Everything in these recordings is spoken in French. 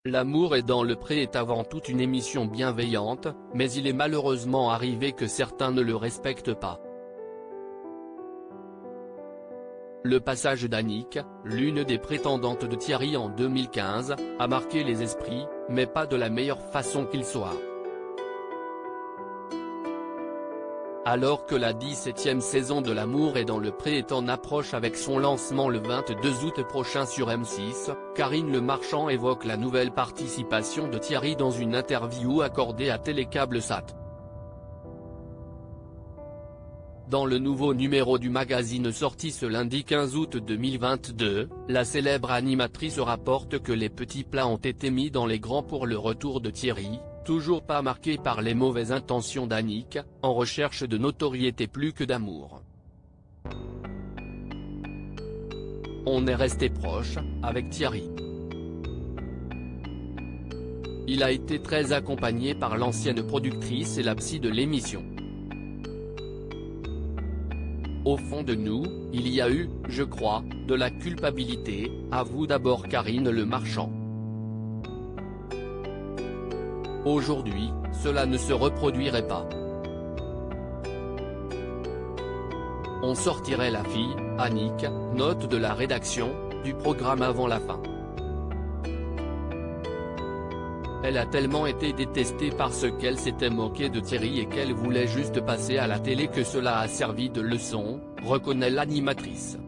L'amour est dans le pré est avant tout une émission bienveillante, mais il est malheureusement arrivé que certains ne le respectent pas. Le passage d'Annick, l'une des prétendantes de Thierry en 2015, a marqué les esprits, mais pas de la meilleure façon qu'il soit. Alors que la 17e saison de L'amour est dans le pré est en approche avec son lancement le 22 août prochain sur M6, Karine Le Marchand évoque la nouvelle participation de Thierry dans une interview accordée à Télécable-Sat. Dans le nouveau numéro du magazine sorti ce lundi 15 août 2022, la célèbre animatrice rapporte que les petits plats ont été mis dans les grands pour le retour de Thierry, toujours pas marqué par les mauvaises intentions d'Annick, en recherche de notoriété plus que d'amour. On est resté proche, avec Thierry. Il a été très accompagné par l'ancienne productrice et la psy de l'émission. Au fond de nous, il y a eu, je crois, de la culpabilité, avoue d'abord Karine Le Marchand. Aujourd'hui, cela ne se reproduirait pas. On sortirait la fille, Annick, note de la rédaction, du programme avant la fin. Elle a tellement été détestée parce qu'elle s'était moquée de Thierry et qu'elle voulait juste passer à la télé que cela a servi de leçon, reconnaît l'animatrice.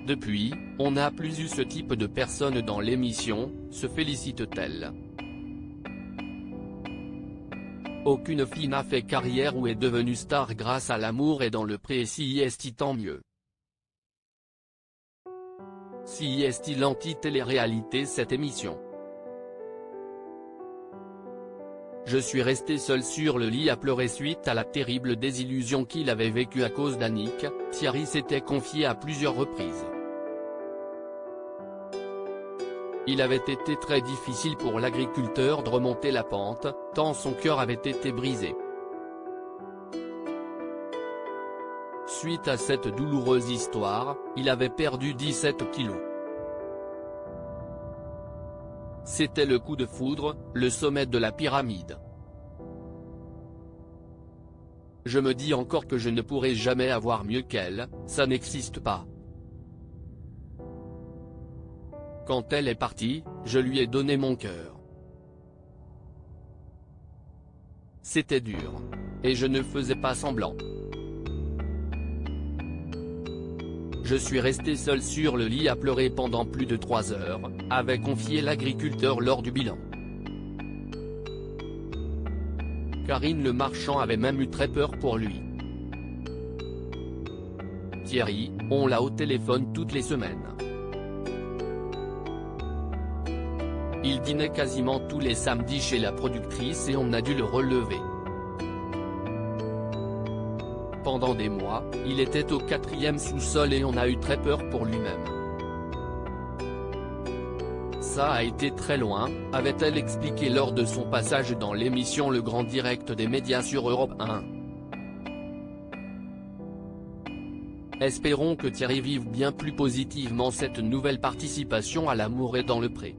Depuis, on n'a plus eu ce type de personne dans l'émission, se félicite-t-elle. Aucune fille n'a fait carrière ou est devenue star grâce à L'amour est dans le pré et si est tant mieux. Si est l'anti-télé-réalité cette émission. Je suis resté seul sur le lit à pleurer suite à la terrible désillusion qu'il avait vécue à cause d'Annick, Thierry s'était confié à plusieurs reprises. Il avait été très difficile pour l'agriculteur de remonter la pente, tant son cœur avait été brisé. Suite à cette douloureuse histoire, il avait perdu 17 kilos. C'était le coup de foudre, le sommet de la pyramide. Je me dis encore que je ne pourrai jamais avoir mieux qu'elle, ça n'existe pas. Quand elle est partie, je lui ai donné mon cœur. C'était dur. Et je ne faisais pas semblant. Je suis resté seul sur le lit à pleurer pendant plus de 3 heures, avait confié l'agriculteur lors du bilan. Karine Le Marchand avait même eu très peur pour lui. Thierry, on l'a au téléphone toutes les semaines. Il dînait quasiment tous les samedis chez la productrice et on a dû le relever. Pendant des mois, il était au 4e sous-sol et on a eu très peur pour lui-même. Ça a été très loin, avait-elle expliqué lors de son passage dans l'émission Le Grand Direct des médias sur Europe 1. Espérons que Thierry vive bien plus positivement cette nouvelle participation à L'amour est dans le pré.